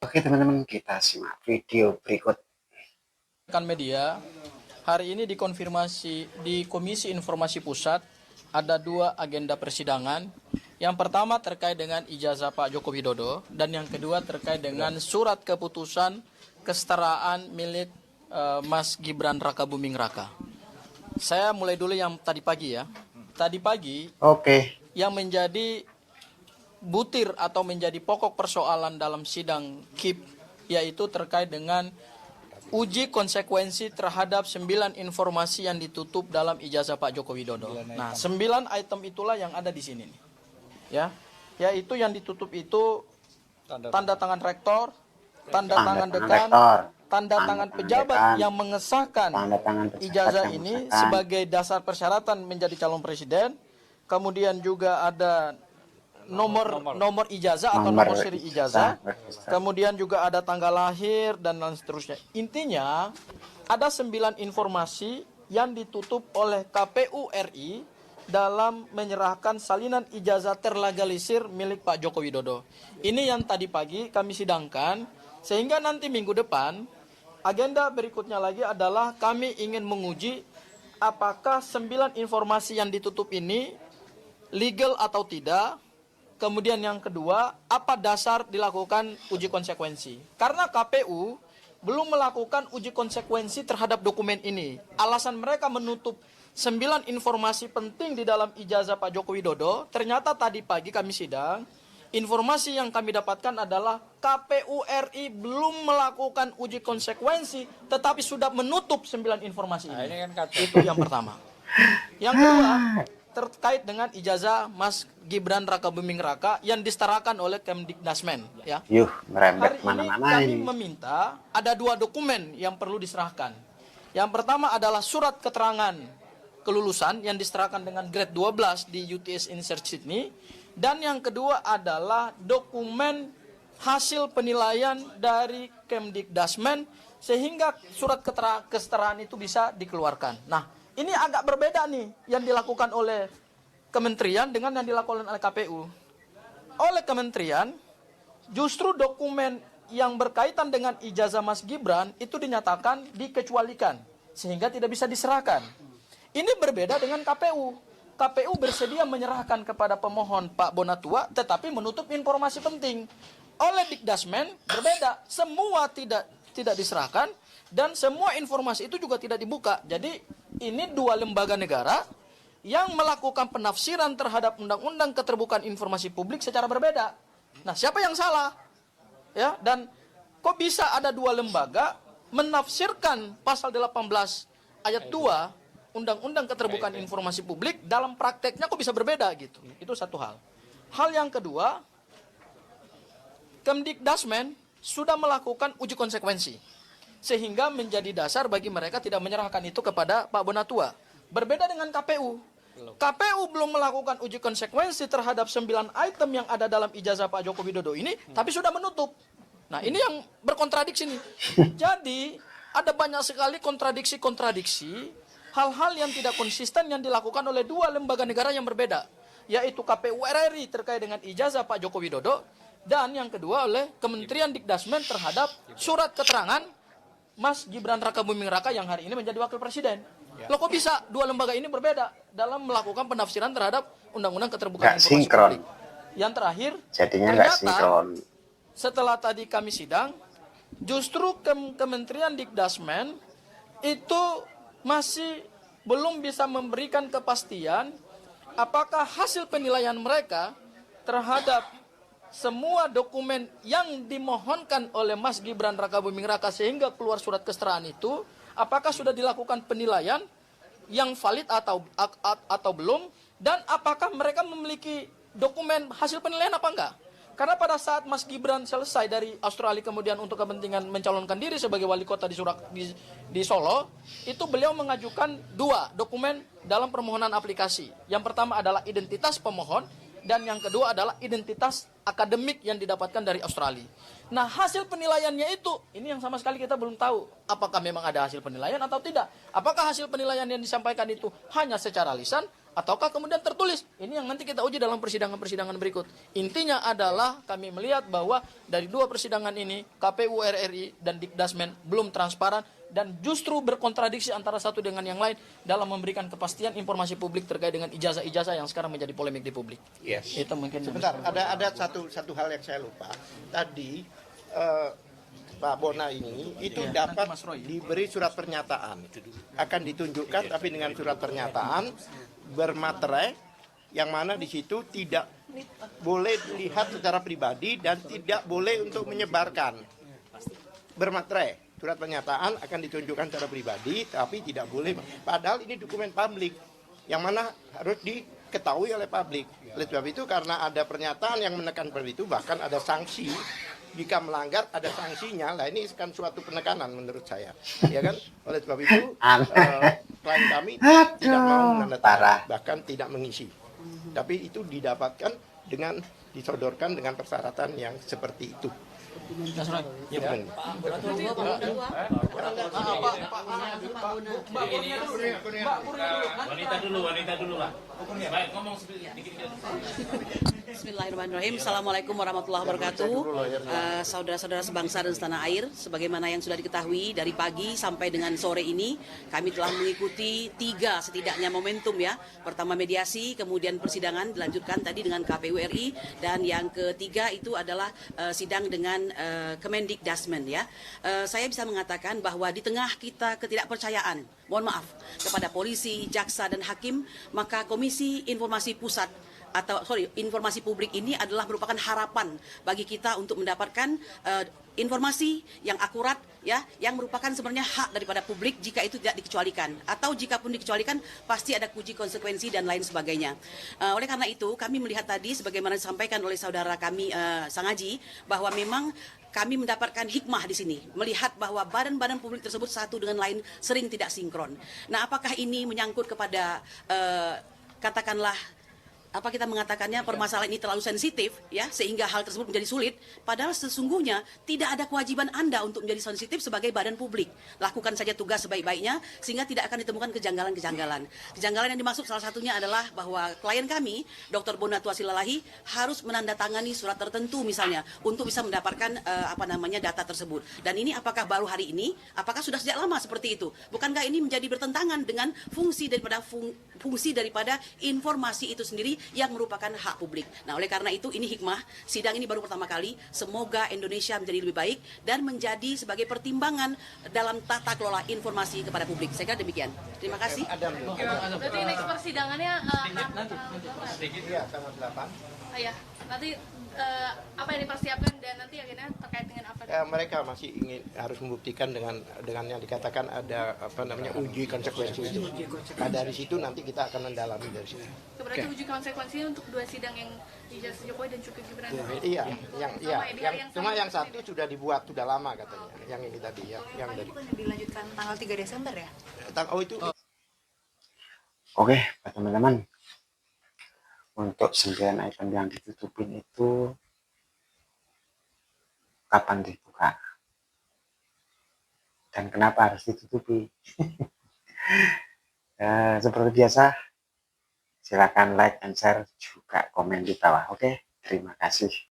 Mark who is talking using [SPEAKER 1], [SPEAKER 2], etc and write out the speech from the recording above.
[SPEAKER 1] Oke teman-teman, kita simak video berikut.
[SPEAKER 2] Rekan media, hari ini dikonfirmasi di Komisi Informasi Pusat ada 2 agenda persidangan. Yang pertama terkait dengan ijazah Pak Joko Widodo dan yang kedua terkait dengan surat keputusan kesetaraan milik Mas Gibran Rakabuming Raka. Saya mulai dulu yang tadi pagi ya. Tadi pagi
[SPEAKER 1] Oke.
[SPEAKER 2] yang menjadi butir atau menjadi pokok persoalan dalam sidang KIP yaitu terkait dengan uji konsekuensi terhadap 9 informasi yang ditutup dalam ijazah Pak Joko Widodo. Nah, 9 item itulah yang ada di sini nih. Ya, yaitu yang ditutup itu tanda tangan rektor, tanda tangan dekan, tanda tangan pejabat yang mengesahkan ijazah ini sebagai dasar persyaratan menjadi calon presiden. Kemudian juga ada nomor ijazah atau nomor seri ijazah. Kemudian juga ada tanggal lahir dan lain seterusnya. Intinya ada 9 informasi yang ditutup oleh KPU RI dalam menyerahkan salinan ijazah terlegalisir milik Pak Joko Widodo. Ini yang tadi pagi kami sidangkan, sehingga nanti minggu depan agenda berikutnya lagi adalah kami ingin menguji apakah 9 informasi yang ditutup ini legal atau tidak. Kemudian yang kedua, apa dasar dilakukan uji konsekuensi? Karena KPU belum melakukan uji konsekuensi terhadap dokumen ini. Alasan mereka menutup 9 informasi penting di dalam ijazah Pak Joko Widodo, ternyata tadi pagi kami sidang, informasi yang kami dapatkan adalah KPU RI belum melakukan uji konsekuensi, tetapi sudah menutup 9 informasi ini. Itu yang pertama. Yang kedua, terkait dengan ijazah Mas Gibran Rakabuming Raka yang disetarakan oleh Kemdikdasmen. Ya.
[SPEAKER 1] Merembet
[SPEAKER 2] hari ini kami meminta ada 2 dokumen yang perlu diserahkan. Yang pertama adalah surat keterangan kelulusan yang diserahkan dengan grade 12 di UTS Insert Sydney. Dan yang kedua adalah dokumen hasil penilaian dari Kemdikdasmen sehingga surat kesetaraan itu bisa dikeluarkan. Nah, ini agak berbeda nih yang dilakukan oleh kementerian dengan yang dilakukan oleh KPU. Oleh kementerian, justru dokumen yang berkaitan dengan ijazah Mas Gibran itu dinyatakan dikecualikan sehingga tidak bisa diserahkan. Ini berbeda dengan KPU. KPU bersedia menyerahkan kepada pemohon Pak Bonatua tetapi menutup informasi penting. Oleh Dikdasmen berbeda, semua tidak diserahkan dan semua informasi itu juga tidak dibuka. Jadi ini 2 lembaga negara yang melakukan penafsiran terhadap Undang-Undang Keterbukaan Informasi Publik secara berbeda. Nah, siapa yang salah? Ya, dan kok bisa ada 2 lembaga menafsirkan pasal 18 ayat 2 Undang-Undang Keterbukaan Informasi Publik dalam prakteknya kok bisa berbeda gitu. Itu satu hal. Hal yang kedua, Kemdikdasmen sudah melakukan uji konsekuensi sehingga menjadi dasar bagi mereka tidak menyerahkan itu kepada Pak Bonatua. Berbeda dengan KPU. KPU belum melakukan uji konsekuensi terhadap 9 item yang ada dalam ijazah Pak Joko Widodo ini, tapi sudah menutup. Nah, ini yang berkontradiksi nih. Jadi, ada banyak sekali kontradiksi-kontradiksi, hal-hal yang tidak konsisten yang dilakukan oleh 2 lembaga negara yang berbeda, yaitu KPU RI terkait dengan ijazah Pak Joko Widodo, dan yang kedua oleh Kementerian Dikdasmen terhadap surat keterangan Mas Gibran Rakabuming Raka yang hari ini menjadi wakil presiden. Loh kok bisa 2 lembaga ini berbeda dalam melakukan penafsiran terhadap Undang-Undang Keterbukaan Informasi Publik? Yang terakhir, ternyata setelah tadi kami sidang, justru Kementerian Dikdasmen itu masih belum bisa memberikan kepastian apakah hasil penilaian mereka terhadap semua dokumen yang dimohonkan oleh Mas Gibran Rakabuming Raka sehingga keluar surat kesetaraan itu, apakah sudah dilakukan penilaian yang valid atau belum, dan apakah mereka memiliki dokumen hasil penilaian apa enggak. Karena pada saat Mas Gibran selesai dari Australia kemudian untuk kepentingan mencalonkan diri sebagai wali kota di Solo, itu beliau mengajukan 2 dokumen dalam permohonan aplikasi. Yang pertama adalah identitas pemohon, dan yang kedua adalah identitas akademik yang didapatkan dari Australia. Nah, hasil penilaiannya itu, ini yang sama sekali kita belum tahu. Apakah memang ada hasil penilaian atau tidak? Apakah hasil penilaian yang disampaikan itu hanya secara lisan Ataukah kemudian tertulis? Ini yang nanti kita uji dalam persidangan-persidangan berikut. Intinya adalah kami melihat bahwa dari dua persidangan ini KPU RI dan Dikdasmen belum transparan dan justru berkontradiksi antara satu dengan yang lain dalam memberikan kepastian informasi publik terkait dengan ijazah-ijazah yang sekarang menjadi polemik di publik.
[SPEAKER 3] Yes.
[SPEAKER 2] Itu mungkin
[SPEAKER 3] Sebentar, ada satu hal yang saya lupa. Tadi Pak Bona ini itu dapat
[SPEAKER 2] Mas Roy.
[SPEAKER 3] diberi surat pernyataan. Akan ditunjukkan tapi dengan surat pernyataan bermaterai yang mana di situ tidak boleh dilihat secara pribadi dan tidak boleh untuk menyebarkan. Bermaterai. Surat pernyataan akan ditunjukkan secara pribadi tapi tidak boleh. Padahal ini dokumen publik yang mana harus diketahui oleh publik. Oleh sebab itu karena ada pernyataan yang menekan seperti itu, bahkan ada sanksi. Jika melanggar ada sanksinya, lah ini kan suatu penekanan menurut saya, ya kan? Oleh sebab itu klien kami tidak mau menandatangani, bahkan tidak mengisi. Tapi itu didapatkan dengan disodorkan dengan persyaratan yang seperti itu.
[SPEAKER 2] Mas Roy.
[SPEAKER 3] Ya, kan?
[SPEAKER 4] Wanita dulu, Pak. Baik, ngomong sedikit.
[SPEAKER 5] Bismillahirrahmanirrahim. Assalamualaikum warahmatullahi wabarakatuh. Saudara-saudara sebangsa dan setanah air, sebagaimana yang sudah diketahui dari pagi sampai dengan sore ini, kami telah mengikuti 3 setidaknya momentum ya. Pertama mediasi, kemudian persidangan dilanjutkan tadi dengan KPU RI, dan yang ketiga itu adalah sidang dengan Kemendikdasmen ya. Saya bisa mengatakan bahwa di tengah kita ketidakpercayaan, mohon maaf, kepada polisi, jaksa dan hakim, maka Komisi Informasi Pusat informasi publik ini adalah merupakan harapan bagi kita untuk mendapatkan informasi yang akurat ya, yang merupakan sebenarnya hak daripada publik jika itu tidak dikecualikan, atau jika pun dikecualikan pasti ada uji konsekuensi dan lain sebagainya. Oleh karena itu kami melihat tadi sebagaimana disampaikan oleh saudara kami Sangaji, bahwa memang kami mendapatkan hikmah di sini, melihat bahwa badan-badan publik tersebut satu dengan lain sering tidak sinkron. Nah, apakah ini menyangkut kepada katakanlah apa kita mengatakannya, permasalahan ini terlalu sensitif ya, sehingga hal tersebut menjadi sulit, padahal sesungguhnya tidak ada kewajiban Anda untuk menjadi sensitif sebagai badan publik. Lakukan saja tugas sebaik-baiknya sehingga tidak akan ditemukan kejanggalan-kejanggalan. Kejanggalan yang dimaksud salah satunya adalah bahwa klien kami, Dr. Bona Tuasilalahi, harus menandatangani surat tertentu misalnya untuk bisa mendapatkan data tersebut. Dan ini apakah baru hari ini? Apakah sudah sejak lama seperti itu? Bukankah ini menjadi bertentangan dengan fungsi daripada informasi itu sendiri yang merupakan hak publik. Nah, oleh karena itu ini hikmah, sidang ini baru pertama kali, semoga Indonesia menjadi lebih baik dan menjadi sebagai pertimbangan dalam tata kelola informasi kepada publik. Saya kira demikian. Terima kasih.
[SPEAKER 6] Berarti next persidangannya
[SPEAKER 3] Iya, tanggal 8.
[SPEAKER 6] ya, nanti apa yang dipersiapkan dan nanti akhirnya terkait dengan apa?
[SPEAKER 3] Mereka masih harus membuktikan dengan yang dikatakan ada uji konsekuensi itu. Nah, dari situ nanti kita akan mendalami dari situ.
[SPEAKER 6] Berarti uji konsekuensinya untuk 2 sidang yang ijazah Jokowi dan juga Gibran.
[SPEAKER 3] Iya, cuma yang satu sudah dibuat sudah lama katanya. Yang ini tadi yang dari.
[SPEAKER 7] Bukan dilanjutkan tanggal 3 Desember ya?
[SPEAKER 3] Oh itu.
[SPEAKER 1] Oke, Pak teman-teman. Untuk 9 item yang ditutupin itu kapan dibuka? Dan kenapa harus ditutupi? Seperti biasa, silakan like and share juga komen di bawah. Oke, terima kasih.